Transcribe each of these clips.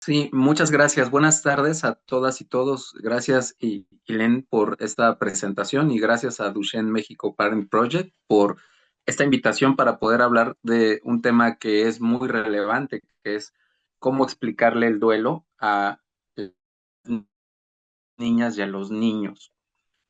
Sí, muchas gracias. Buenas tardes a todas y todos. Gracias, Len, por esta presentación y gracias a Duchenne México Parent Project por esta invitación para poder hablar de un tema que es muy relevante, que es cómo explicarle el duelo a las niñas y a los niños.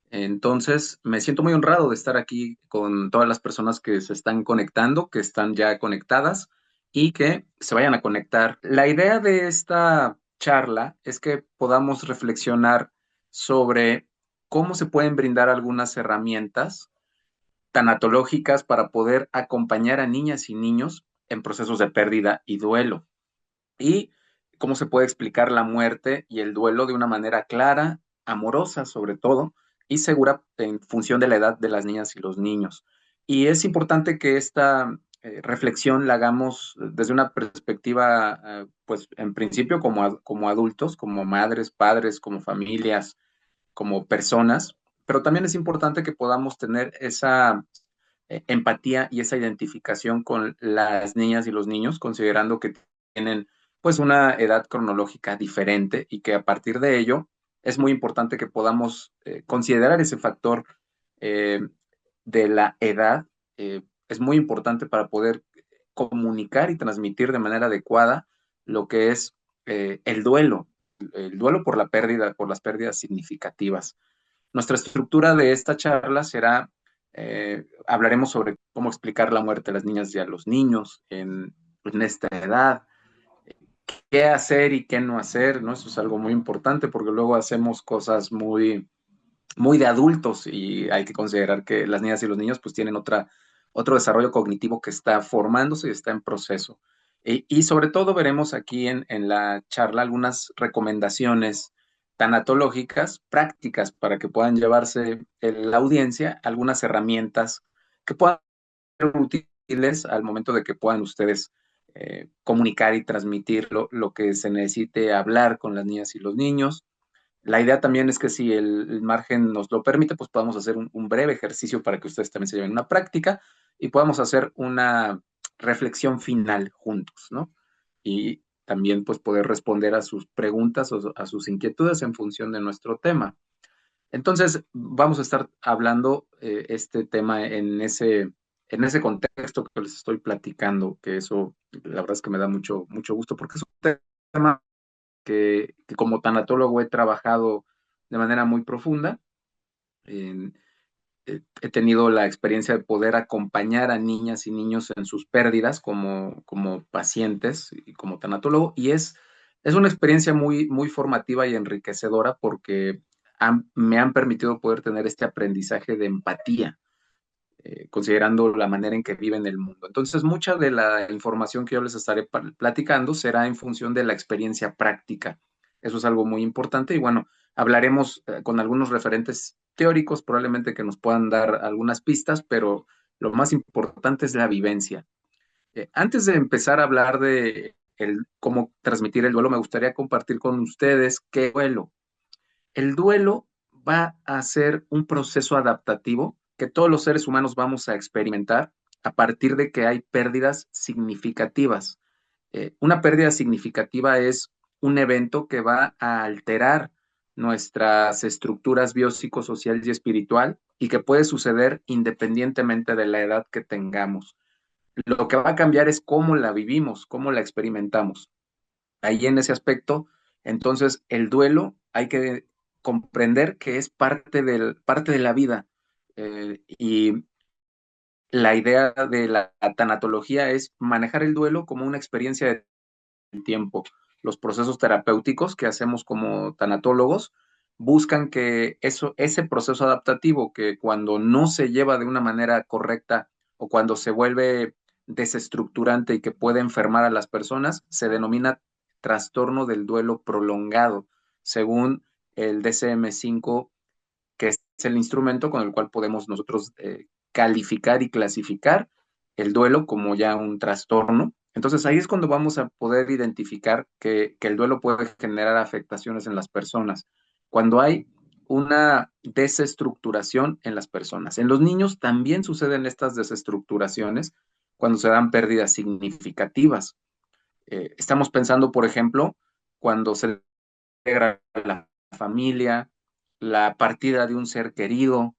Entonces, me siento muy honrado de estar aquí con todas las personas que se están conectando, que están ya conectadas y que se vayan a conectar. La idea de esta charla es que podamos reflexionar sobre cómo se pueden brindar algunas herramientas tanatológicas para poder acompañar a niñas y niños en procesos de pérdida y duelo y cómo se puede explicar la muerte y el duelo de una manera clara, amorosa sobre todo, y segura en función de la edad de las niñas y los niños. Y es importante que esta reflexión la hagamos desde una perspectiva, pues en principio como adultos, como madres, padres, como familias, como personas, pero también es importante que podamos tener esa empatía y esa identificación con las niñas y los niños, considerando que tienen pues una edad cronológica diferente y que a partir de ello es muy importante que podamos considerar ese factor eh, de la edad. Es muy importante para poder comunicar y transmitir de manera adecuada lo que es el duelo por la pérdida, por las pérdidas significativas. Nuestra estructura de esta charla será, hablaremos sobre cómo explicar la muerte a las niñas y a los niños en esta edad, qué hacer y qué no hacer, ¿no? Eso es algo muy importante porque luego hacemos cosas muy de adultos y hay que considerar que las niñas y los niños pues tienen otro desarrollo cognitivo que está formándose y está en proceso. Y sobre todo veremos aquí en la charla algunas recomendaciones tanatológicas, prácticas para que puedan llevarse la audiencia, algunas herramientas que puedan ser útiles al momento de que puedan ustedes comunicar y transmitir lo que se necesite hablar con las niñas y los niños. La idea también es que si el margen nos lo permite, pues podamos hacer un breve ejercicio para que ustedes también se lleven una práctica y podamos hacer una reflexión final juntos, ¿no? Y también pues poder responder a sus preguntas o a sus inquietudes en función de nuestro tema. Entonces, vamos a estar hablando este tema en ese contexto que les estoy platicando, que eso la verdad es que me da mucho gusto porque es un tema que como tanatólogo he trabajado de manera muy profunda. En- He tenido la experiencia de poder acompañar a niñas y niños en sus pérdidas como pacientes y como tanatólogo, y es una experiencia muy formativa y enriquecedora porque me han permitido poder tener este aprendizaje de empatía, considerando la manera en que viven el mundo. Entonces, mucha de la información que yo les estaré platicando será en función de la experiencia práctica. Eso es algo muy importante y bueno, hablaremos con algunos referentes teóricos, probablemente que nos puedan dar algunas pistas, pero lo más importante es la vivencia. Antes de empezar a hablar de cómo transmitir el duelo, me gustaría compartir con ustedes qué duelo. El duelo va a ser un proceso adaptativo que todos los seres humanos vamos a experimentar a partir de que hay pérdidas significativas. Una pérdida significativa es un evento que va a alterar nuestras estructuras biopsicosocial y espiritual y que puede suceder independientemente de la edad que tengamos. Lo que va a cambiar es cómo la vivimos, cómo la experimentamos. Ahí en ese aspecto, entonces el duelo hay que comprender que es parte de la vida. Y la idea de la tanatología es manejar el duelo como una experiencia de tiempo. Los procesos terapéuticos que hacemos como tanatólogos buscan que ese proceso adaptativo que cuando no se lleva de una manera correcta o cuando se vuelve desestructurante y que puede enfermar a las personas, se denomina trastorno del duelo prolongado, según el DCM5, que es el instrumento con el cual podemos nosotros calificar y clasificar el duelo como ya un trastorno. Entonces ahí es cuando vamos a poder identificar que el duelo puede generar afectaciones en las personas. Cuando hay una desestructuración en las personas. En los niños también suceden estas desestructuraciones cuando se dan pérdidas significativas. Estamos pensando, por ejemplo, cuando se integra la familia, la partida de un ser querido,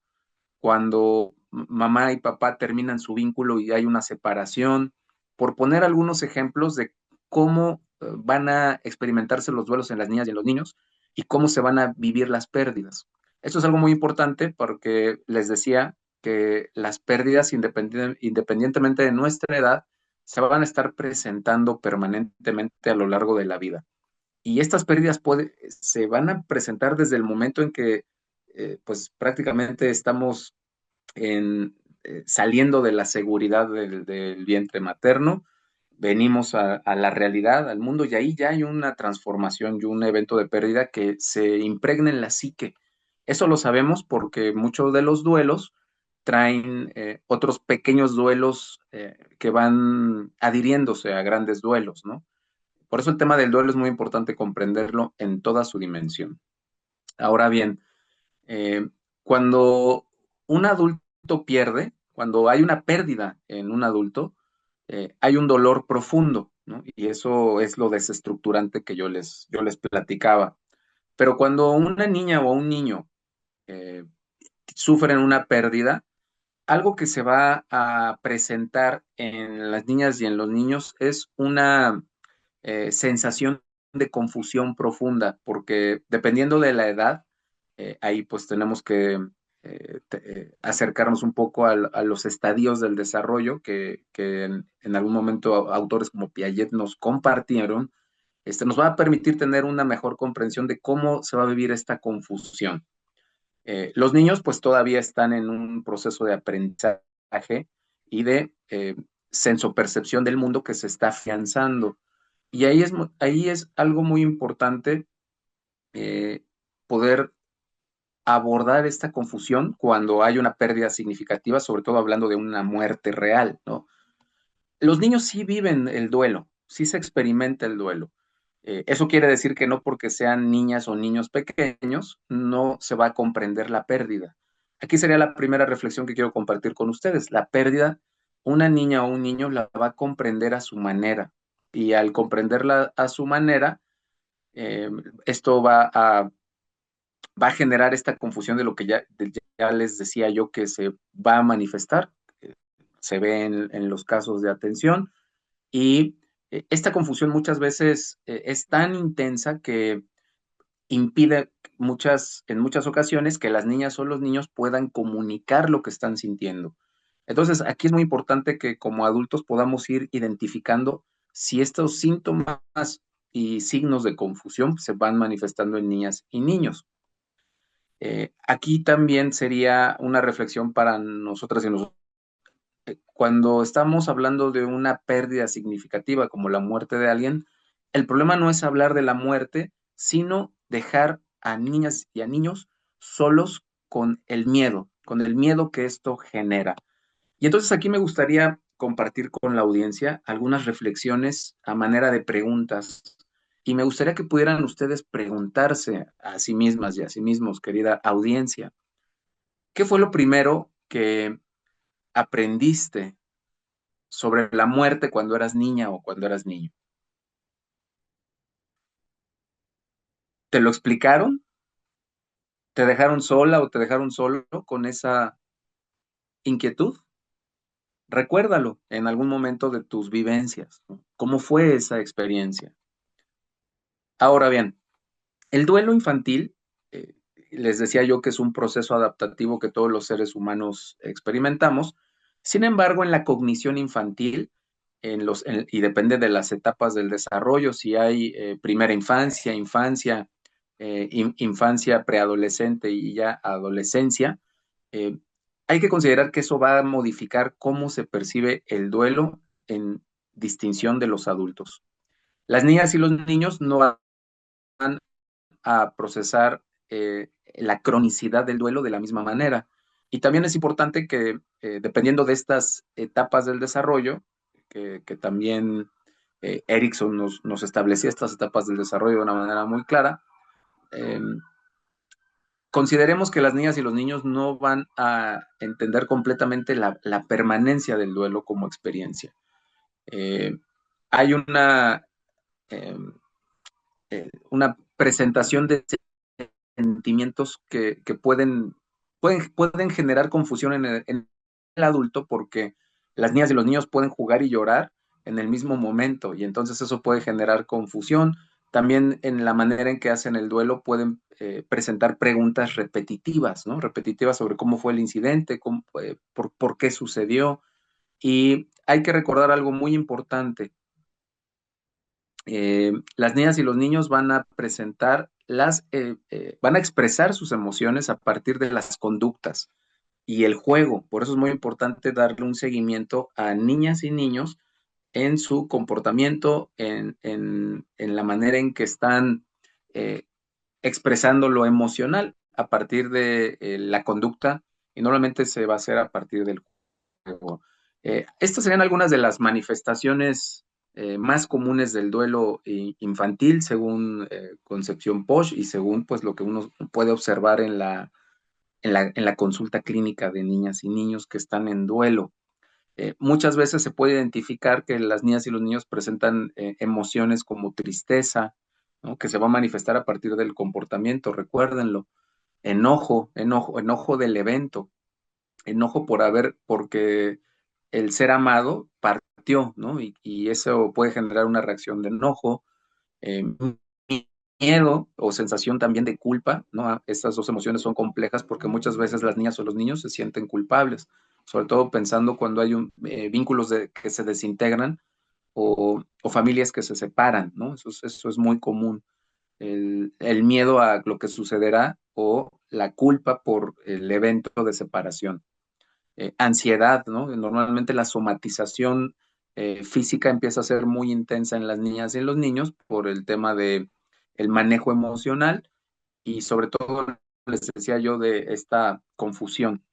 cuando mamá y papá terminan su vínculo y hay una separación, por poner algunos ejemplos de cómo van a experimentarse los duelos en las niñas y en los niños y cómo se van a vivir las pérdidas. Esto es algo muy importante porque les decía que las pérdidas, independientemente de nuestra edad, se van a estar presentando permanentemente a lo largo de la vida. Y estas pérdidas se van a presentar desde el momento en que pues prácticamente estamos saliendo de la seguridad del vientre materno, venimos a la realidad, al mundo, y ahí ya hay una transformación y un evento de pérdida que se impregna en la psique. Eso lo sabemos porque muchos de los duelos traen otros pequeños duelos que van adhiriéndose a grandes duelos, ¿no? Por eso el tema del duelo es muy importante comprenderlo en toda su dimensión. Ahora bien, eh, cuando un adulto pierde, cuando hay una pérdida en un adulto, hay un dolor profundo, ¿no? Y eso es lo desestructurante que yo les platicaba. Pero cuando una niña o un niño eh, sufren una pérdida, algo que se va a presentar en las niñas y en los niños es una sensación de confusión profunda, porque dependiendo de la edad, ahí pues tenemos que acercarnos un poco a los estadios del desarrollo que en algún momento autores como Piaget nos compartieron, nos va a permitir tener una mejor comprensión de cómo se va a vivir esta confusión. Los niños pues todavía están en un proceso de aprendizaje y de sensopercepción del mundo que se está afianzando. Y ahí es algo muy importante eh, poder abordar esta confusión cuando hay una pérdida significativa, sobre todo hablando de una muerte real, ¿no? Los niños sí viven el duelo, sí se experimenta el duelo. Eso quiere decir que no porque sean niñas o niños pequeños, no se va a comprender la pérdida. Aquí sería la primera reflexión que quiero compartir con ustedes. La pérdida, una niña o un niño la va a comprender a su manera. Y al comprenderla a su manera, eh, esto va a generar esta confusión de lo que ya les decía yo que se va a manifestar. Se ve en los casos de atención y esta confusión muchas veces es tan intensa que impide en muchas ocasiones que las niñas o los niños puedan comunicar lo que están sintiendo. Entonces, aquí es muy importante que como adultos podamos ir identificando si estos síntomas y signos de confusión se van manifestando en niñas y niños. Aquí también sería una reflexión para nosotras y nosotros. Cuando estamos hablando de una pérdida significativa como la muerte de alguien, el problema no es hablar de la muerte, sino dejar a niñas y a niños solos con el miedo que esto genera. Y entonces aquí me gustaría compartir con la audiencia algunas reflexiones a manera de preguntas. Y me gustaría que pudieran ustedes preguntarse a sí mismas y a sí mismos, querida audiencia, ¿qué fue lo primero que aprendiste sobre la muerte cuando eras niña o cuando eras niño? ¿Te lo explicaron? ¿Te dejaron sola o te dejaron solo con esa inquietud? Recuérdalo en algún momento de tus vivencias, ¿no? ¿Cómo fue esa experiencia? Ahora bien, el duelo infantil, les decía yo que es un proceso adaptativo que todos los seres humanos experimentamos. Sin embargo, en la cognición infantil, y depende de las etapas del desarrollo, si hay primera infancia, infancia, preadolescente y ya adolescencia, eh, hay que considerar que eso va a modificar cómo se percibe el duelo en distinción de los adultos. Las niñas y los niños no van a procesar la cronicidad del duelo de la misma manera. Y también es importante que, dependiendo de estas etapas del desarrollo, que también Erickson nos establecía estas etapas del desarrollo de una manera muy clara, eh, consideremos que las niñas y los niños no van a entender completamente la permanencia del duelo como experiencia. Eh, hay una eh, una presentación de sentimientos que pueden generar confusión en el adulto, porque las niñas y los niños pueden jugar y llorar en el mismo momento, y entonces eso puede generar confusión. También en la manera en que hacen el duelo pueden presentar preguntas repetitivas, ¿no? Repetitivas sobre cómo fue el incidente, por qué sucedió. Y hay que recordar algo muy importante. Las niñas y los niños van a van a expresar sus emociones a partir de las conductas y el juego. Por eso es muy importante darle un seguimiento a niñas y niños en su comportamiento, en la manera en que están eh, expresando lo emocional a partir de la conducta, y normalmente se va a hacer a partir del juego. Estas serían algunas de las manifestaciones más comunes del duelo infantil, según Concepción Posch y según pues lo que uno puede observar en la consulta clínica de niñas y niños que están en duelo. Muchas veces se puede identificar que las niñas y los niños presentan emociones como tristeza, ¿no? Que se va a manifestar a partir del comportamiento, recuérdenlo. Enojo del evento, enojo porque el ser amado partió, ¿no? Y eso puede generar una reacción de enojo, eh, miedo o sensación también de culpa, ¿no? Estas dos emociones son complejas porque muchas veces las niñas o los niños se sienten culpables, sobre todo pensando cuando hay vínculos que se desintegran o familias que se separan, ¿no? Eso es muy común. El miedo a lo que sucederá o la culpa por el evento de separación. Ansiedad, ¿no? Normalmente la somatización física empieza a ser muy intensa en las niñas y en los niños por el tema de el manejo emocional y sobre todo, les decía yo, de esta confusión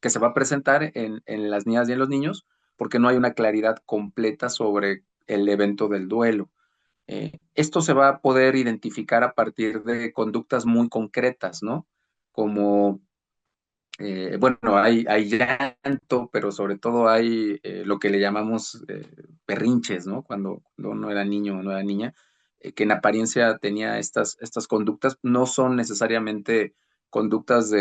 que se va a presentar en las niñas y en los niños porque no hay una claridad completa sobre el evento del duelo. Esto se va a poder identificar a partir de conductas muy concretas, ¿no? Como bueno, hay llanto, pero sobre todo hay lo que le llamamos berrinches, ¿no? Cuando uno era niño o no era niña, que en apariencia tenía estas conductas, no son necesariamente conductas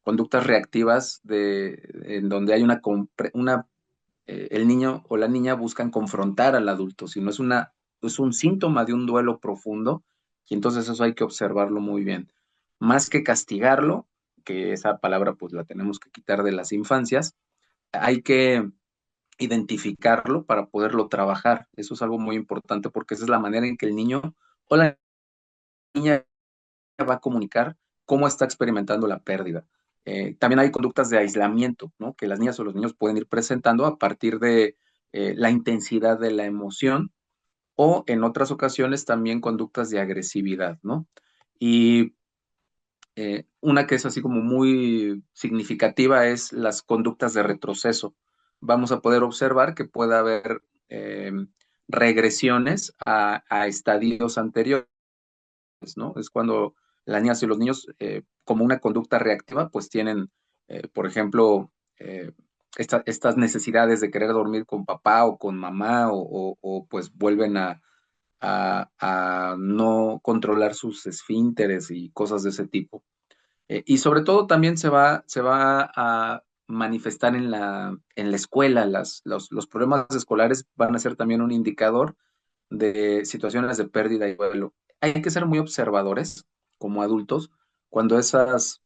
conductas reactivas en donde hay el niño o la niña buscan confrontar al adulto, sino es un síntoma de un duelo profundo, y entonces eso hay que observarlo muy bien. Más que castigarlo, que esa palabra pues la tenemos que quitar de las infancias, hay que identificarlo para poderlo trabajar. Eso es algo muy importante porque esa es la manera en que el niño o la niña va a comunicar cómo está experimentando la pérdida. También hay conductas de aislamiento, ¿no? Que las niñas o los niños pueden ir presentando a partir de la intensidad de la emoción o en otras ocasiones también conductas de agresividad, ¿no? Y una que es así como muy significativa es las conductas de retroceso. Vamos a poder observar que puede haber eh, regresiones a estadios anteriores, ¿no? Es cuando las niñas y los niños, como una conducta reactiva, pues tienen, por ejemplo, eh, estas necesidades de querer dormir con papá o con mamá o pues vuelven a no controlar sus esfínteres y cosas de ese tipo. Y sobre todo también se va a manifestar en la escuela. Los problemas escolares van a ser también un indicador de situaciones de pérdida y duelo. Hay que ser muy observadores como adultos cuando esas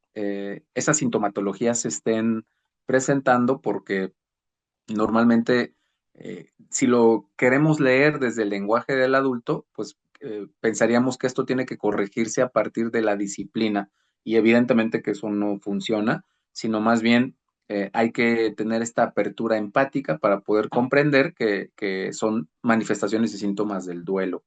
sintomatologías se estén presentando, porque normalmente si lo queremos leer desde el lenguaje del adulto, pues pensaríamos que esto tiene que corregirse a partir de la disciplina, y evidentemente que eso no funciona, sino más bien hay que tener esta apertura empática para poder comprender que son manifestaciones y síntomas del duelo.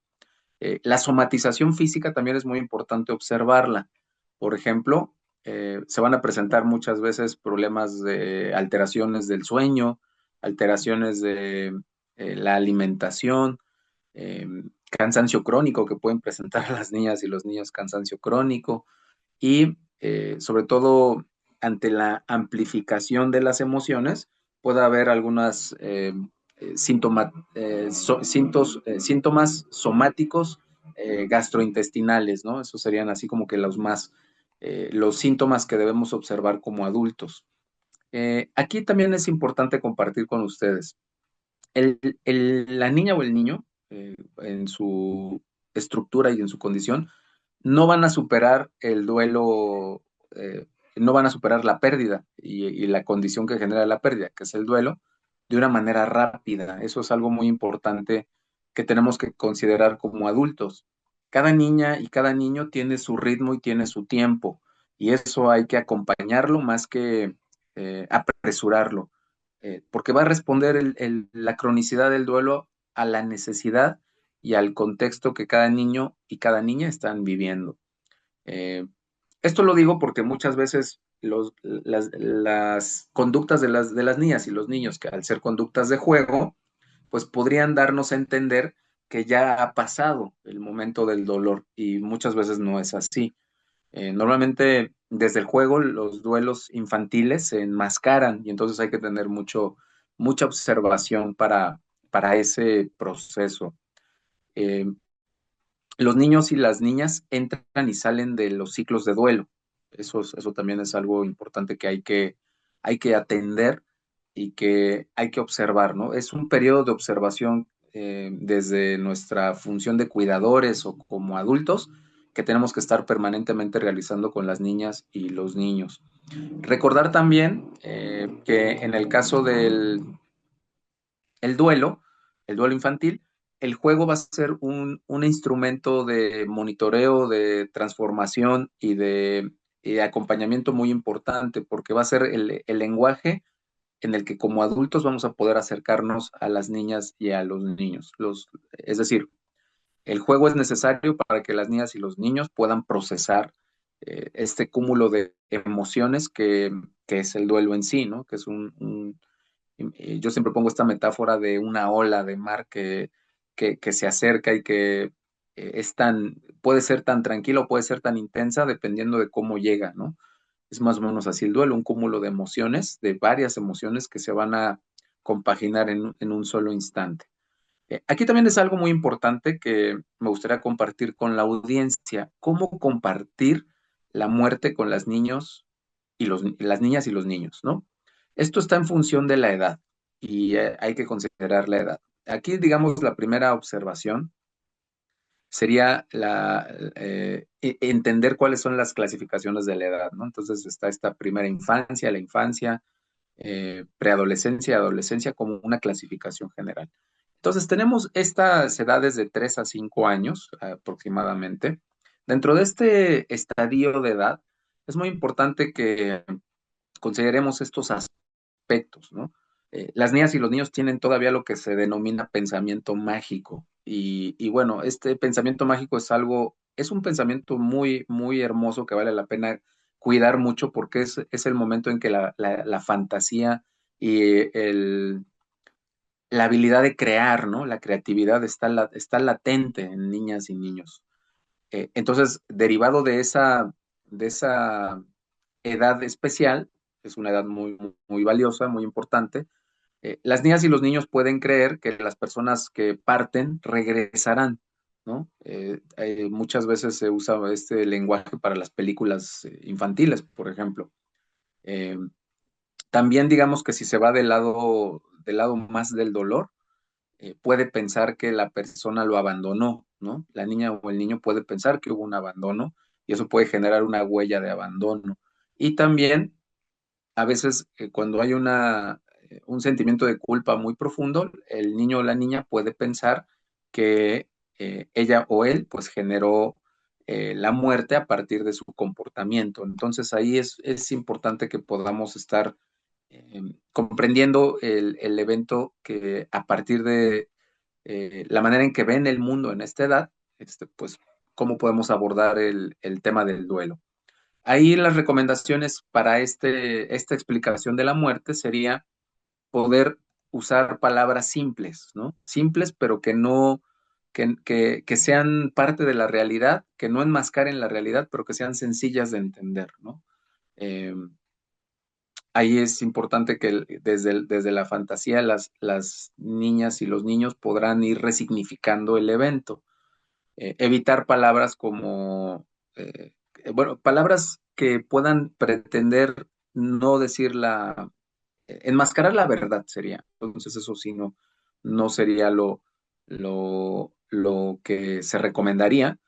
La somatización física también es muy importante observarla. Por ejemplo, se van a presentar muchas veces problemas de alteraciones del sueño, alteraciones de la alimentación, eh, cansancio crónico que pueden presentar las niñas y los niños, cansancio crónico, y sobre todo ante la amplificación de las emociones puede haber algunas síntomas somáticos gastrointestinales, ¿no? Esos serían así como que los síntomas que debemos observar como adultos. Aquí también es importante compartir con ustedes. La niña o el niño, en su estructura y en su condición, no van a superar el duelo, no van a superar la pérdida y la condición que genera la pérdida, que es el duelo, de una manera rápida. Eso es algo muy importante que tenemos que considerar como adultos. Cada niña y cada niño tiene su ritmo y tiene su tiempo, y eso hay que acompañarlo más que apresurarlo, porque va a responder la cronicidad del duelo a la necesidad y al contexto que cada niño y cada niña están viviendo. Eh, Esto lo digo porque muchas veces las conductas de las niñas y los niños, que al ser conductas de juego, pues podrían darnos a entender que ya ha pasado el momento del dolor, y muchas veces no es así. Normalmente desde el juego los duelos infantiles se enmascaran, y entonces hay que tener mucha observación para ese proceso. Eh, los niños y las niñas entran y salen de los ciclos de duelo. Eso también es algo importante que hay que atender y que hay que observar, ¿no? Es un periodo de observación, desde nuestra función de cuidadores o como adultos, que tenemos que estar permanentemente realizando con las niñas y los niños. Recordar también que en el caso del el duelo, el duelo infantil, el juego va a ser un instrumento de monitoreo, de transformación y de acompañamiento muy importante, porque va a ser el lenguaje en el que como adultos vamos a poder acercarnos a las niñas y a los niños. Es decir, el juego es necesario para que las niñas y los niños puedan procesar este cúmulo de emociones que es el duelo en sí, ¿no? Que es yo siempre pongo esta metáfora de una ola de mar que se acerca y que puede ser tan tranquila o puede ser tan intensa dependiendo de cómo llega, ¿no? Es más o menos así el duelo, un cúmulo de emociones, de varias emociones que se van a compaginar en un solo instante. Aquí también es algo muy importante que me gustaría compartir con la audiencia: cómo compartir la muerte con las niñas y los niños, ¿no? Esto está en función de la edad, y hay que considerar la edad. Aquí, digamos, la primera observación sería entender cuáles son las clasificaciones de la edad, ¿no? Entonces está esta primera infancia, la infancia, preadolescencia, adolescencia, como una clasificación general. Entonces tenemos estas edades de 3 a 5 años aproximadamente. Dentro de este estadio de edad es muy importante que consideremos estos aspectos, ¿no? Las niñas y los niños tienen todavía lo que se denomina pensamiento mágico. Y bueno, este pensamiento mágico es un pensamiento muy, muy hermoso que vale la pena cuidar mucho, porque es el momento en que la fantasía y la habilidad de crear, ¿no? La creatividad está latente en niñas y niños. Entonces, derivado de esa edad especial, es una edad muy, muy valiosa, muy importante. Las niñas y los niños pueden creer que las personas que parten regresarán, ¿no? Muchas veces se usa este lenguaje para las películas infantiles, por ejemplo. Eh, También digamos que si se va del lado más del dolor, puede pensar que la persona lo abandonó, ¿no? La niña o el niño puede pensar que hubo un abandono, y eso puede generar una huella de abandono. Y también a veces, cuando hay un sentimiento de culpa muy profundo, el niño o la niña puede pensar que ella o él pues generó la muerte a partir de su comportamiento. Entonces ahí es importante que podamos estar comprendiendo el evento, que a partir de la manera en que ven el mundo en esta edad, pues cómo podemos abordar el tema del duelo. Ahí las recomendaciones para esta explicación de la muerte sería poder usar palabras simples, ¿no? Simples, pero que no, que sean parte de la realidad, que no enmascaren la realidad, pero que sean sencillas de entender, ¿no? Eh, Ahí es importante que desde la fantasía las niñas y los niños podrán ir resignificando el evento. evitar palabras como, bueno, palabras que puedan pretender no decir enmascarar la verdad sería. Entonces eso sí no sería lo que se recomendaría,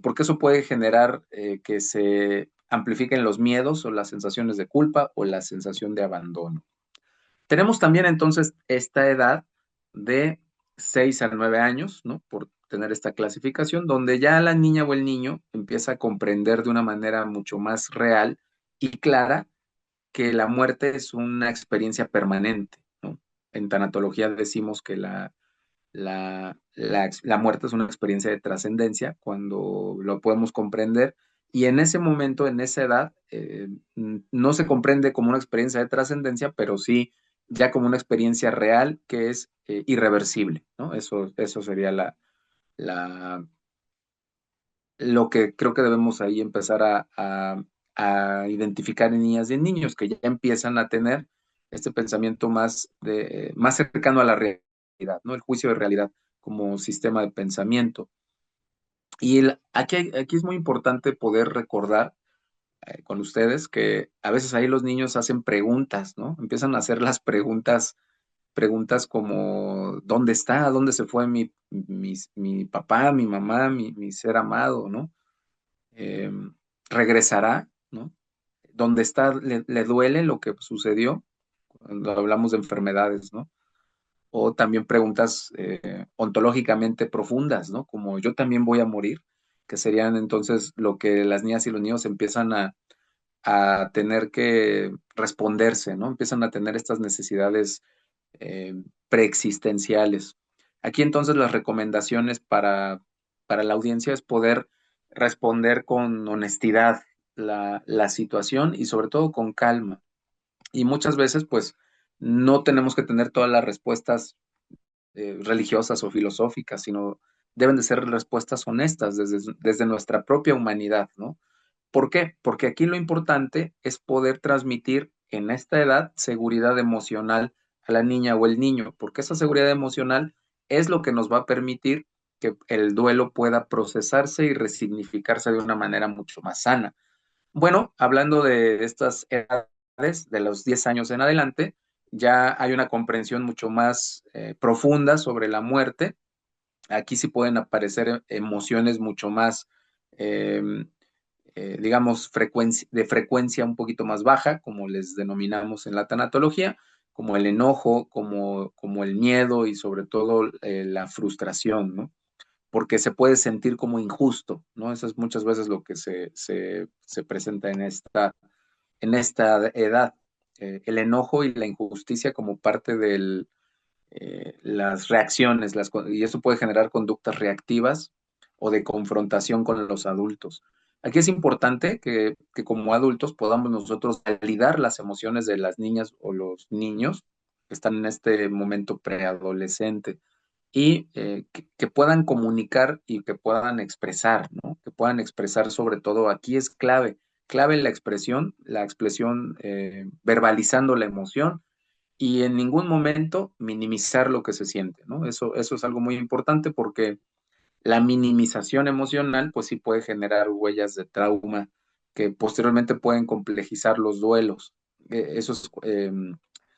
porque eso puede generar que se amplifiquen los miedos o las sensaciones de culpa o la sensación de abandono. Tenemos también entonces esta edad de 6 a 9 años, ¿no? Por tener esta clasificación, donde ya la niña o el niño empieza a comprender de una manera mucho más real y clara que la muerte es una experiencia permanente, ¿no? En tanatología decimos que la muerte es una experiencia de trascendencia cuando lo podemos comprender y en ese momento, en esa edad, no se comprende como una experiencia de trascendencia, pero sí ya como una experiencia real que es irreversible, ¿no? Eso sería la, lo que creo que debemos ahí empezar a identificar en niñas y en niños que ya empiezan a tener este pensamiento más cercano a la realidad, ¿no? El juicio de realidad como sistema de pensamiento. Y aquí es muy importante poder recordar con ustedes que a veces ahí los niños hacen preguntas, ¿no? Empiezan a hacer las preguntas como, ¿dónde está? ¿Dónde se fue mi papá, mi mamá, mi ser amado, ¿no? eh, regresará, ¿no? Donde está, le duele lo que sucedió, cuando hablamos de enfermedades, ¿no? O también preguntas ontológicamente profundas, ¿no? Como yo también voy a morir, que serían entonces lo que las niñas y los niños empiezan a tener que responderse, ¿no? Empiezan a tener estas necesidades eh, preexistenciales. Aquí entonces las recomendaciones para la audiencia es poder responder con honestidad la situación y sobre todo con calma. Y muchas veces pues no tenemos que tener todas las respuestas religiosas o filosóficas, sino deben de ser respuestas honestas desde nuestra propia humanidad, ¿no? ¿Por qué? Porque aquí lo importante es poder transmitir en esta edad seguridad emocional a la niña o el niño, porque esa seguridad emocional es lo que nos va a permitir que el duelo pueda procesarse y resignificarse de una manera mucho más sana. Bueno, hablando de estas edades, de los 10 años en adelante, ya hay una comprensión mucho más profunda sobre la muerte. Aquí sí pueden aparecer emociones mucho más eh, digamos, de frecuencia un poquito más baja, como les denominamos en la tanatología, como el enojo, como el miedo y sobre todo la frustración, ¿no? Porque se puede sentir como injusto, ¿no? Eso es muchas veces lo que se presenta en esta edad. El enojo y la injusticia como parte de las reacciones, y eso puede generar conductas reactivas o de confrontación con los adultos. Aquí es importante que como adultos podamos nosotros validar las emociones de las niñas o los niños que están en este momento preadolescente y que puedan comunicar y que puedan expresar, ¿no? Que puedan expresar sobre todo, aquí es clave la expresión verbalizando la emoción y en ningún momento minimizar lo que se siente, ¿no? Eso es algo muy importante porque la minimización emocional, pues sí puede generar huellas de trauma que posteriormente pueden complejizar los duelos. Eso es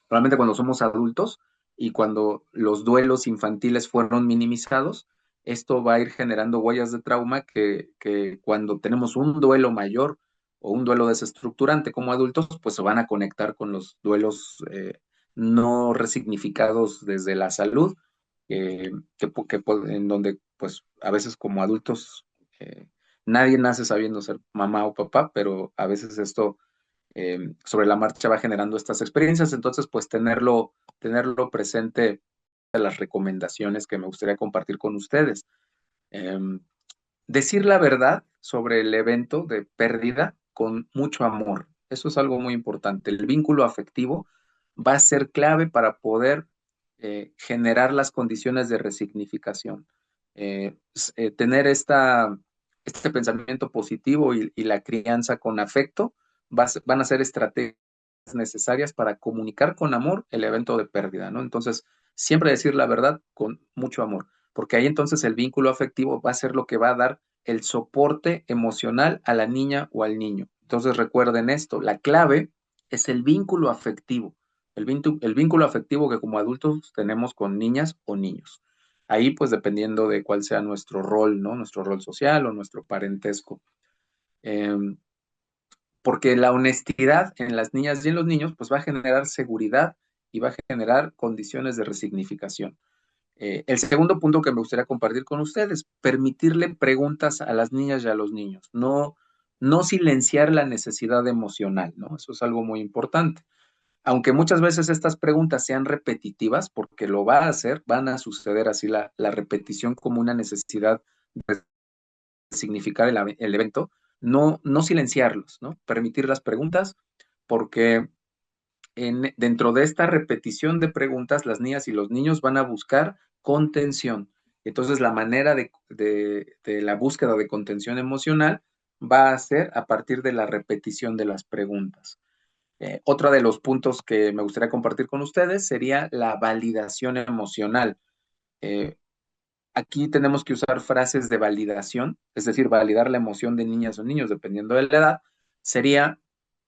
probablemente cuando somos adultos y cuando los duelos infantiles fueron minimizados, esto va a ir generando huellas de trauma que cuando tenemos un duelo mayor o un duelo desestructurante como adultos, pues se van a conectar con los duelos no resignificados desde la salud en donde pues a veces como adultos eh, nadie nace sabiendo ser mamá o papá, pero a veces esto sobre la marcha va generando estas experiencias, entonces pues tenerlo presente de las recomendaciones que me gustaría compartir con ustedes. Eh, Decir la verdad sobre el evento de pérdida con mucho amor, eso es algo muy importante. El vínculo afectivo va a ser clave para poder generar las condiciones de resignificación. Tener este pensamiento positivo y la crianza con afecto van a ser estrategias necesarias para comunicar con amor el evento de pérdida, ¿no? Entonces, siempre decir la verdad con mucho amor. porque ahí entonces el vínculo afectivo va a ser lo que va a dar el soporte emocional a la niña o al niño. Entonces recuerden esto, la clave es el vínculo afectivo, el vínculo afectivo que como adultos tenemos con niñas o niños. Ahí pues dependiendo de cuál sea nuestro rol, ¿no? Nuestro rol social o nuestro parentesco. Eh, Porque la honestidad en las niñas y en los niños pues va a generar seguridad y va a generar condiciones de resignificación. El segundo punto que me gustaría compartir con ustedes, permitirle preguntas a las niñas y a los niños, no silenciar la necesidad emocional, ¿no? Eso es algo muy importante. Aunque muchas veces estas preguntas sean repetitivas, porque lo va a hacer, van a suceder así la repetición como una necesidad de significar el evento, no silenciarlos, ¿no? Permitir las preguntas, porque dentro de esta repetición de preguntas, las niñas y los niños van a buscar contención. Entonces, la manera de la búsqueda de contención emocional va a ser a partir de la repetición de las preguntas. Otro de los puntos que me gustaría compartir con ustedes sería la validación emocional. Eh, Aquí tenemos que usar frases de validación, es decir, validar la emoción de niñas o niños dependiendo de la edad. Sería,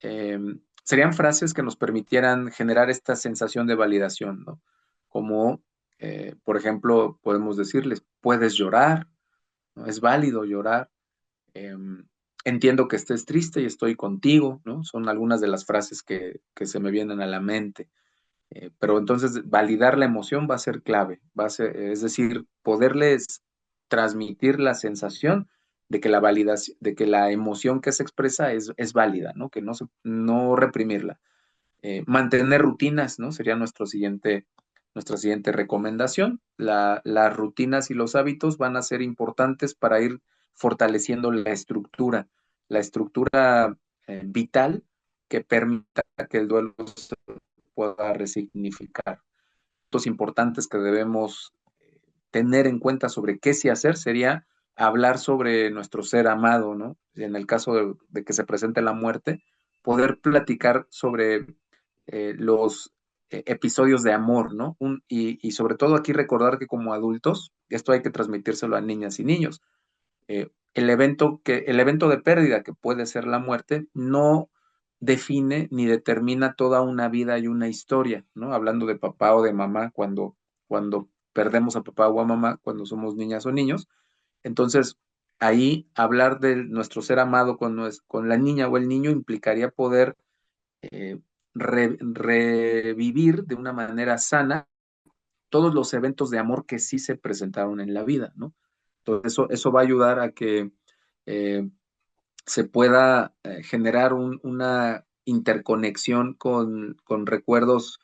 eh, Serían frases que nos permitieran generar esta sensación de validación, ¿no? Como, por ejemplo, podemos decirles, puedes llorar, ¿no? Es válido llorar. eh, Entiendo que estés triste y estoy contigo, ¿no? Son algunas de las frases que se me vienen a la mente. Pero entonces validar la emoción va a ser clave, es decir, poderles transmitir la sensación de que la validación, de que la emoción que se expresa es válida, ¿no? Que no reprimirla. Mantener rutinas, ¿no? Sería nuestra siguiente recomendación. Las rutinas y los hábitos van a ser importantes para ir fortaleciendo la estructura vital que permita que el duelo se pueda resignificar. Puntos importantes que debemos tener en cuenta sobre qué sí hacer sería hablar sobre nuestro ser amado, ¿no? En el caso de que se presente la muerte, poder platicar sobre los episodios de amor, ¿no? Y sobre todo aquí recordar que como adultos, esto hay que transmitírselo a niñas y niños. El evento de pérdida que puede ser la muerte no define ni determina toda una vida y una historia, ¿no? Hablando de papá o de mamá, cuando perdemos a papá o a mamá, cuando somos niñas o niños. Entonces, ahí hablar de nuestro ser amado con la niña o el niño implicaría poder eh, revivir de una manera sana todos los eventos de amor que sí se presentaron en la vida, ¿no? Entonces, eso va a ayudar a que eh, se pueda generar una interconexión con recuerdos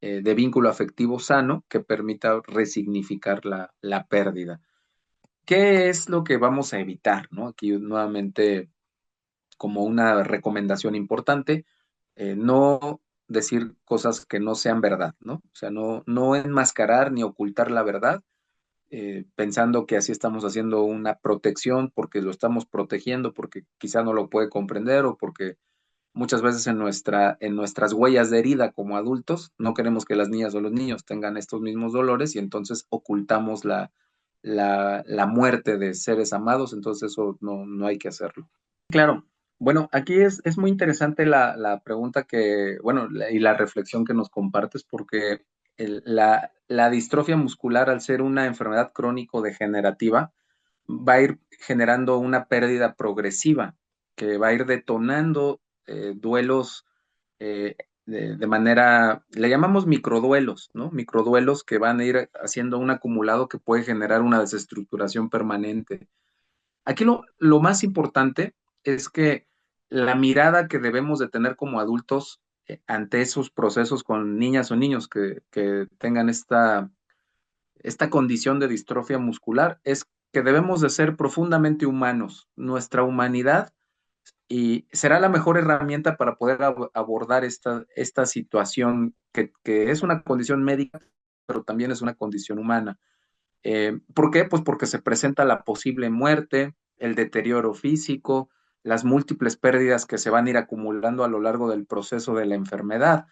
de vínculo afectivo sano que permita resignificar la pérdida. ¿Qué es lo que vamos a evitar, no? Aquí nuevamente como una recomendación importante, no decir cosas que no sean verdad, ¿no? O sea, no enmascarar ni ocultar la verdad, pensando que así estamos haciendo una protección porque lo estamos protegiendo, porque quizá no lo puede comprender o porque muchas veces en nuestras huellas de herida como adultos no queremos que las niñas o los niños tengan estos mismos dolores y entonces ocultamos la muerte de seres amados, entonces eso no hay que hacerlo. Claro, bueno, aquí es muy interesante la pregunta y la reflexión que nos compartes, porque la distrofia muscular, al ser una enfermedad crónico-degenerativa, va a ir generando una pérdida progresiva, que va a ir detonando duelos eh, de manera, le llamamos microduelos, ¿no? Microduelos que van a ir haciendo un acumulado que puede generar una desestructuración permanente. Aquí lo más importante es que la mirada que debemos de tener como adultos ante esos procesos con niñas o niños que tengan esta condición de distrofia muscular es que debemos de ser profundamente humanos. Nuestra humanidad y será la mejor herramienta para poder abordar esta situación que es una condición médica, pero también es una condición humana. ¿Por qué? Pues porque se presenta la posible muerte, el deterioro físico, las múltiples pérdidas que se van a ir acumulando a lo largo del proceso de la enfermedad.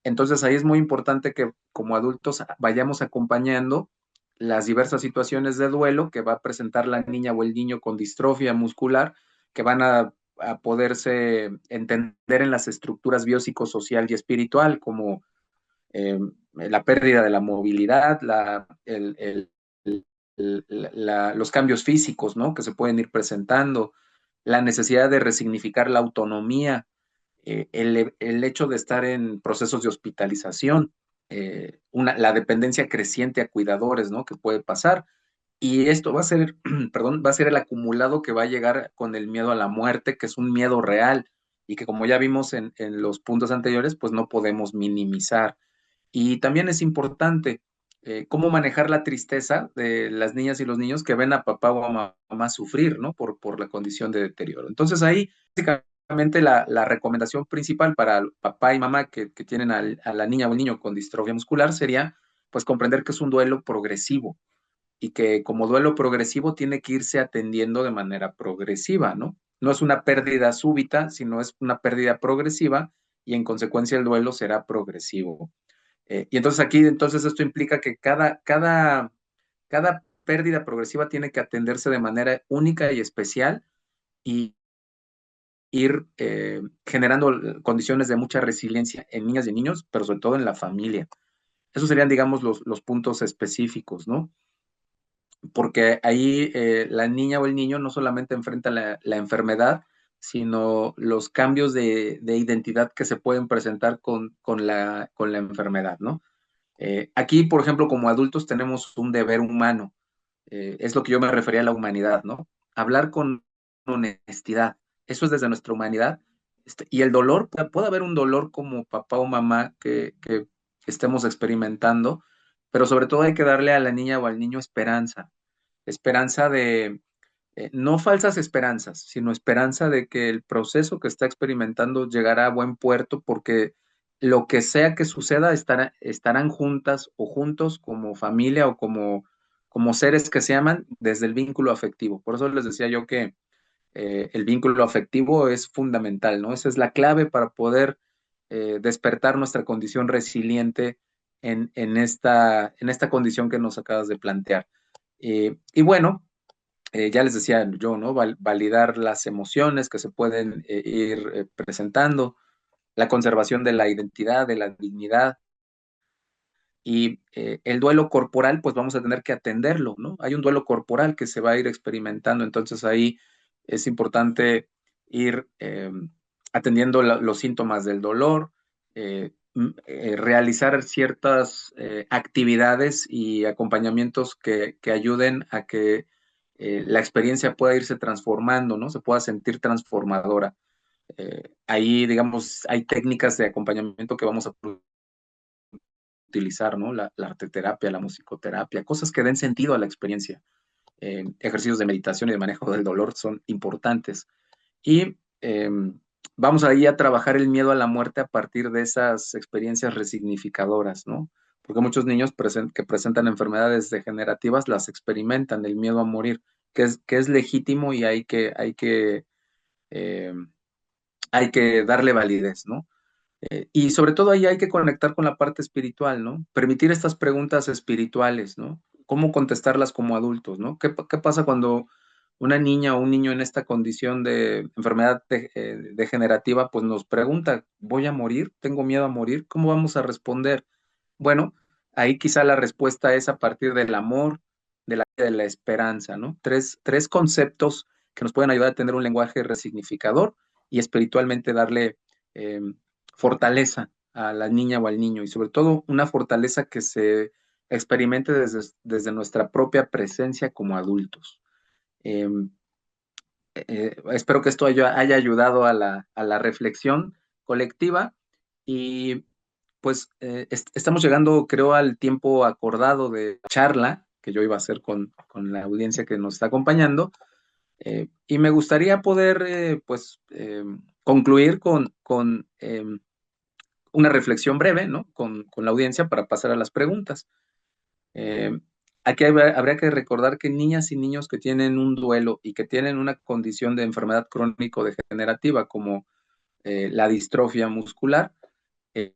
Entonces ahí es muy importante que como adultos vayamos acompañando las diversas situaciones de duelo que va a presentar la niña o el niño con distrofia muscular, que van a poderse entender en las estructuras biopsicosocial y espiritual, como la pérdida de la movilidad, los cambios físicos, ¿no? Que se pueden ir presentando, la necesidad de resignificar la autonomía, el hecho de estar en procesos de hospitalización, la dependencia creciente a cuidadores, ¿no? Que puede pasar. Y esto va a ser, perdón, va a ser el acumulado que va a llegar con el miedo a la muerte, que es un miedo real y que como ya vimos en los puntos anteriores, pues no podemos minimizar. Y también es importante cómo manejar la tristeza de las niñas y los niños que ven a papá o a mamá sufrir, ¿no? Por la condición de deterioro. Entonces ahí, básicamente, la recomendación principal para papá y mamá que tienen a la niña o el niño con distrofia muscular sería, pues, comprender que es un duelo progresivo y que como duelo progresivo tiene que irse atendiendo de manera progresiva, ¿no? No es una pérdida súbita, sino es una pérdida progresiva y en consecuencia el duelo será progresivo. Y entonces aquí, entonces esto implica que cada pérdida progresiva tiene que atenderse de manera única y especial y ir generando condiciones de mucha resiliencia en niñas y niños, pero sobre todo en la familia. Esos serían, digamos, los puntos específicos, ¿no? Porque ahí la niña o el niño no solamente enfrenta la enfermedad, sino los cambios de identidad que se pueden presentar con la enfermedad, ¿no? Aquí, por ejemplo, como adultos tenemos un deber humano, es lo que yo me refería a la humanidad, ¿no? Hablar con honestidad, eso es desde nuestra humanidad. Y el dolor, puede haber un dolor como papá o mamá que estemos experimentando, pero sobre todo hay que darle a la niña o al niño esperanza, esperanza de, no falsas esperanzas, sino esperanza de que el proceso que está experimentando llegará a buen puerto porque lo que sea que suceda estarán juntas o juntos como familia o como seres que se aman desde el vínculo afectivo. Por eso les decía yo que el vínculo afectivo es fundamental, ¿no? Esa es la clave para poder despertar nuestra condición resiliente en esta condición que nos acabas de plantear. Y bueno, ya les decía yo, ¿no? Validar las emociones que se pueden ir presentando, la conservación de la identidad, de la dignidad y el duelo corporal, pues vamos a tener que atenderlo, ¿no? Hay un duelo corporal que se va a ir experimentando, entonces ahí es importante ir atendiendo los síntomas del dolor, realizar ciertas actividades y acompañamientos que ayuden a que la experiencia pueda irse transformando, ¿no? Se pueda sentir transformadora. Ahí, digamos, hay técnicas de acompañamiento que vamos a utilizar, ¿no? La arteterapia, la musicoterapia, cosas que den sentido a la experiencia. Ejercicios de meditación y de manejo del dolor son importantes. Y vamos ahí a trabajar el miedo a la muerte a partir de esas experiencias resignificadoras, ¿no? Porque muchos niños que presentan enfermedades degenerativas las experimentan, el miedo a morir, que es legítimo y eh, hay que darle validez, ¿no? Y sobre todo ahí hay que conectar con la parte espiritual, ¿no? Permitir estas preguntas espirituales, ¿no? ¿Cómo contestarlas como adultos, ¿no? ¿Qué pasa cuando una niña o un niño en esta condición de enfermedad degenerativa, pues nos pregunta, ¿voy a morir? ¿Tengo miedo a morir? ¿Cómo vamos a responder? Bueno, ahí quizá la respuesta es a partir del amor, de la esperanza, ¿no? Tres conceptos que nos pueden ayudar a tener un lenguaje resignificador y espiritualmente darle eh, fortaleza a la niña o al niño y sobre todo una fortaleza que se experimente desde nuestra propia presencia como adultos. Eh, Espero que esto haya ayudado a la reflexión colectiva y pues estamos llegando, creo, al tiempo acordado de charla que yo iba a hacer con la audiencia que nos está acompañando. Y me gustaría poder, pues, concluir con una reflexión breve, ¿no? Con la audiencia para pasar a las preguntas. Eh, Aquí habría que recordar que niñas y niños que tienen un duelo y que tienen una condición de enfermedad crónico-degenerativa como la distrofia muscular, eh,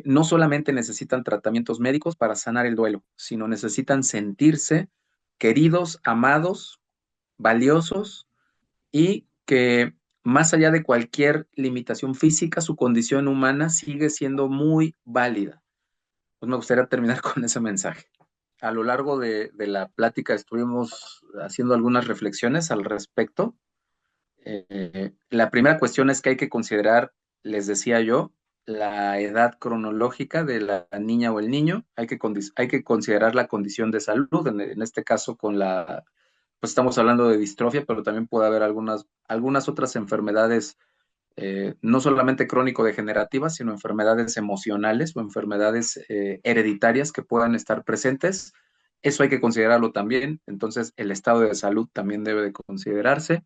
no solamente necesitan tratamientos médicos para sanar el duelo, sino necesitan sentirse queridos, amados, valiosos y que más allá de cualquier limitación física, su condición humana sigue siendo muy válida. Pues me gustaría terminar con ese mensaje. A lo largo de la plática estuvimos haciendo algunas reflexiones al respecto. La primera cuestión es que hay que considerar, les decía yo, la edad cronológica de la niña o el niño. Hay que considerar la condición de salud, en este caso pues estamos hablando de distrofia, pero también puede haber algunas otras enfermedades, no solamente crónico-degenerativas, sino enfermedades emocionales o enfermedades hereditarias que puedan estar presentes. Eso hay que considerarlo también. Entonces, el estado de salud también debe de considerarse.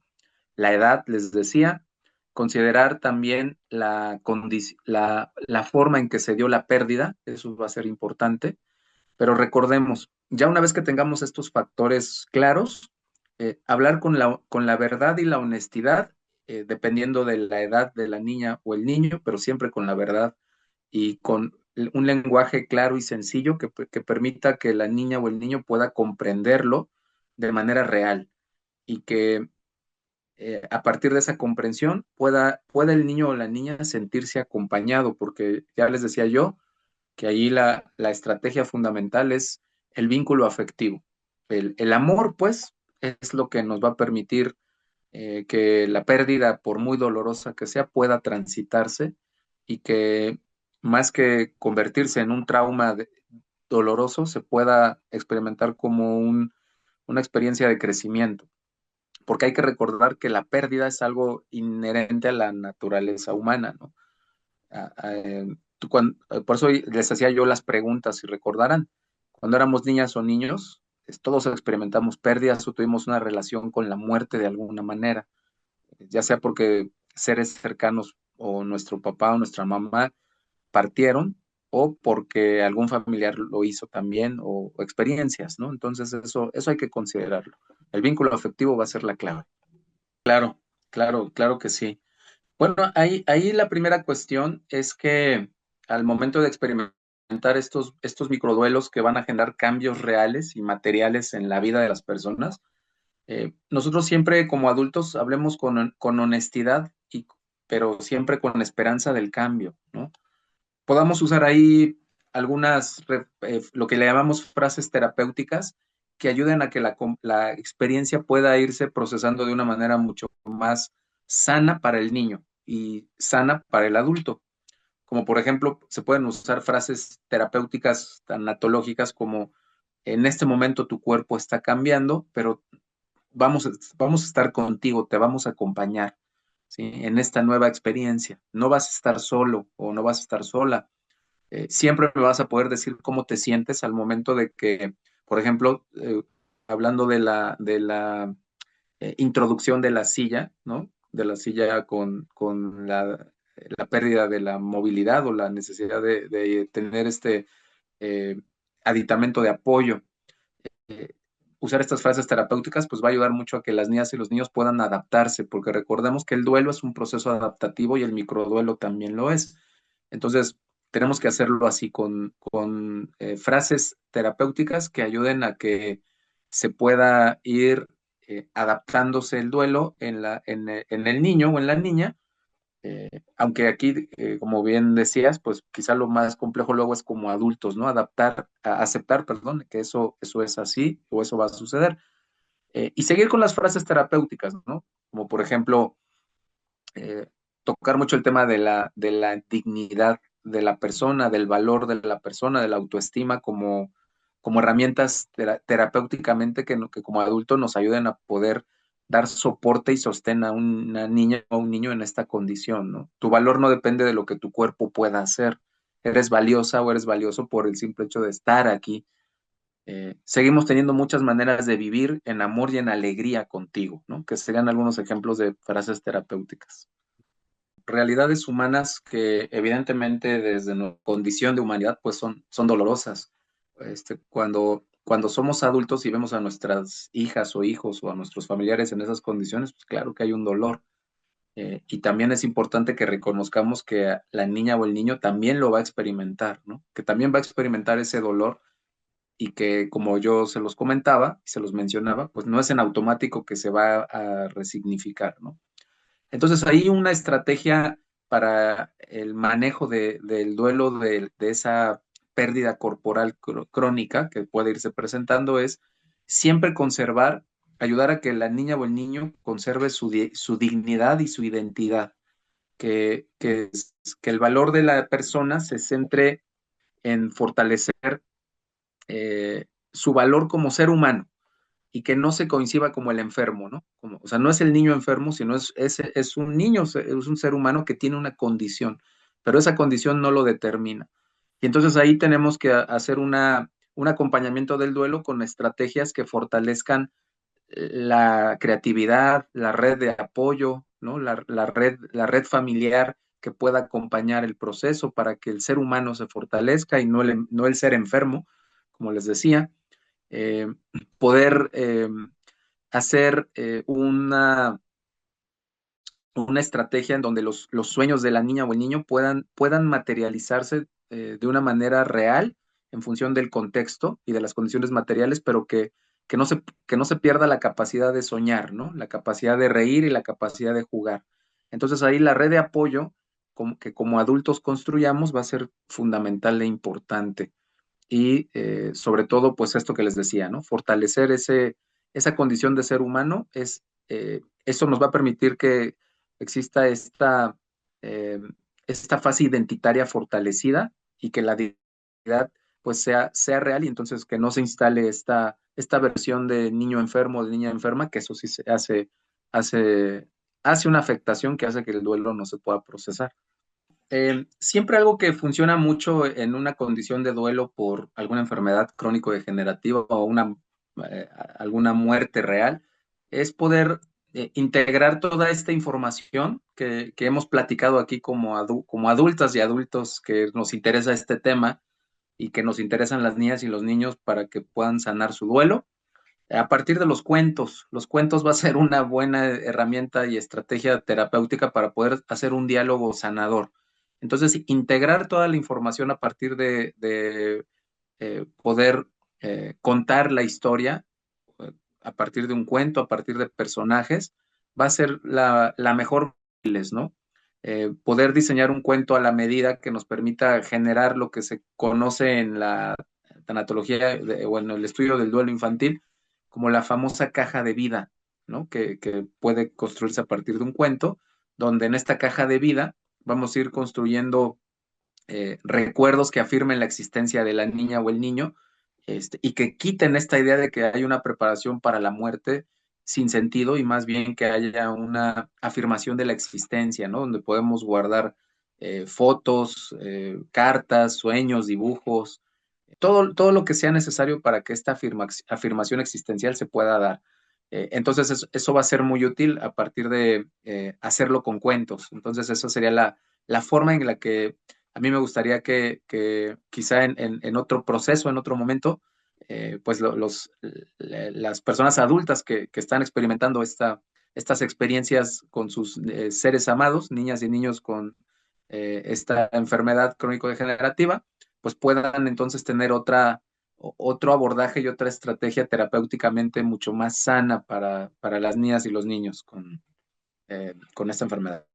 La edad, les decía, considerar también la forma en que se dio la pérdida, eso va a ser importante, pero recordemos, ya una vez que tengamos estos factores claros, hablar con la verdad y la honestidad, dependiendo de la edad de la niña o el niño, pero siempre con la verdad y con un lenguaje claro y sencillo que permita que la niña o el niño pueda comprenderlo de manera real y que a partir de esa comprensión pueda el niño o la niña sentirse acompañado, porque ya les decía yo que ahí la estrategia fundamental es el vínculo afectivo. El amor, pues, es lo que nos va a permitir que la pérdida, por muy dolorosa que sea, pueda transitarse y que más que convertirse en un doloroso, se pueda experimentar como una experiencia de crecimiento, porque hay que recordar que la pérdida es algo inherente a la naturaleza humana, ¿no? Por eso les hacía yo las preguntas, si recordarán, cuando éramos niñas o niños, todos experimentamos pérdidas o tuvimos una relación con la muerte de alguna manera, ya sea porque seres cercanos o nuestro papá o nuestra mamá partieron o porque algún familiar lo hizo también o experiencias, ¿no? Entonces eso hay que considerarlo. El vínculo afectivo va a ser la clave. Claro, claro que sí. Bueno, ahí la primera cuestión es que al momento de experimentar estos microduelos que van a generar cambios reales y materiales en la vida de las personas, nosotros siempre como adultos hablemos con honestidad, pero siempre con esperanza del cambio, ¿no? Podamos usar ahí lo que le llamamos frases terapéuticas que ayuden a que la experiencia pueda irse procesando de una manera mucho más sana para el niño y sana para el adulto. Como por ejemplo, se pueden usar frases terapéuticas tanatológicas como en este momento tu cuerpo está cambiando, pero vamos, vamos a estar contigo, te vamos a acompañar, ¿sí? En esta nueva experiencia. No vas a estar solo o no vas a estar sola. Siempre me vas a poder decir cómo te sientes al momento de que, por ejemplo, hablando de la introducción de la silla, ¿no? De la silla con la pérdida de la movilidad o la necesidad de tener este eh, aditamento de apoyo. Eh, Usar estas frases terapéuticas pues va a ayudar mucho a que las niñas y los niños puedan adaptarse, porque recordemos que el duelo es un proceso adaptativo y el microduelo también lo es. Entonces, tenemos que hacerlo así con frases terapéuticas que ayuden a que se pueda ir adaptándose el duelo en el niño o en la niña, aunque aquí, como bien decías, pues quizá lo más complejo luego es como adultos, ¿no? Aceptar, perdón, que eso es así o eso va a suceder. Y seguir con las frases terapéuticas, ¿no? Como por ejemplo, eh, tocar mucho el tema de la dignidad de la persona, del valor de la persona, de la autoestima como herramientas terapéuticamente que como adulto nos ayuden a poder dar soporte y sostén a una niña o un niño en esta condición, ¿no? Tu valor no depende de lo que tu cuerpo pueda hacer. Eres valiosa o eres valioso por el simple hecho de estar aquí. Seguimos teniendo muchas maneras de vivir en amor y en alegría contigo, ¿no? Que serían algunos ejemplos de frases terapéuticas. Realidades humanas que evidentemente desde nuestra condición de humanidad pues son dolorosas. Cuando somos adultos y vemos a nuestras hijas o hijos o a nuestros familiares en esas condiciones, pues claro que hay un dolor. Y también es importante que reconozcamos que la niña o el niño también lo va a experimentar, ¿no? Que también va a experimentar ese dolor y que, como yo se los comentaba y se los mencionaba, pues no es en automático que se va a resignificar, ¿no? Entonces, ahí una estrategia para el manejo del duelo de esa pérdida corporal crónica que puede irse presentando es siempre conservar, ayudar a que la niña o el niño conserve su dignidad y su identidad, que el valor de la persona se centre en fortalecer su valor como ser humano y que no se coincida como el enfermo, ¿no? Como, o sea, no es el niño enfermo, sino es un niño, es un ser humano que tiene una condición, pero esa condición no lo determina. Y entonces ahí tenemos que hacer un acompañamiento del duelo con estrategias que fortalezcan la creatividad, la red de apoyo, ¿no? La red familiar que pueda acompañar el proceso para que el ser humano se fortalezca y no el ser enfermo, como les decía. Eh, Poder hacer una estrategia en donde los sueños de la niña o el niño puedan materializarse de una manera real en función del contexto y de las condiciones materiales, pero que no se pierda la capacidad de soñar, ¿no? La capacidad de reír y la capacidad de jugar. Entonces ahí la red de apoyo que como adultos construyamos va a ser fundamental e importante. Y sobre todo, pues esto que les decía, ¿no? Fortalecer esa condición de ser humano eso nos va a permitir que exista eh, esta fase identitaria fortalecida y que la identidad pues sea real y entonces que no se instale esta versión de niño enfermo o de niña enferma, que eso sí hace, hace una afectación que hace que el duelo no se pueda procesar. Siempre algo que funciona mucho en una condición de duelo por alguna enfermedad crónico-degenerativa o alguna muerte real es poder integrar toda esta información que hemos platicado aquí como adultas y adultos que nos interesa este tema y que nos interesan las niñas y los niños para que puedan sanar su duelo. A partir de los cuentos va a ser una buena herramienta y estrategia terapéutica para poder hacer un diálogo sanador. Entonces, integrar toda la información a partir de poder contar la historia eh, a partir de un cuento, a partir de personajes, va a ser la mejor, ¿no? Poder diseñar un cuento a la medida que nos permita generar lo que se conoce en la tanatología o en el estudio del duelo infantil como la famosa caja de vida, ¿no? Que puede construirse a partir de un cuento, donde en esta caja de vida vamos a ir construyendo recuerdos que afirmen la existencia de la niña o el niño, y que quiten esta idea de que hay una preparación para la muerte sin sentido y más bien que haya una afirmación de la existencia, ¿no? Donde podemos guardar fotos, cartas, sueños, dibujos, todo lo que sea necesario para que esta afirmación existencial se pueda dar. Entonces, eso va a ser muy útil a partir de hacerlo con cuentos. Entonces, esa sería la forma en la que a mí me gustaría que quizá en otro proceso, en otro momento, pues las personas adultas que están experimentando estas experiencias con sus seres amados, niñas y niños con esta enfermedad crónico-degenerativa, pues puedan entonces tener otro abordaje y otra estrategia terapéuticamente mucho más sana para las niñas y los niños con esta enfermedad.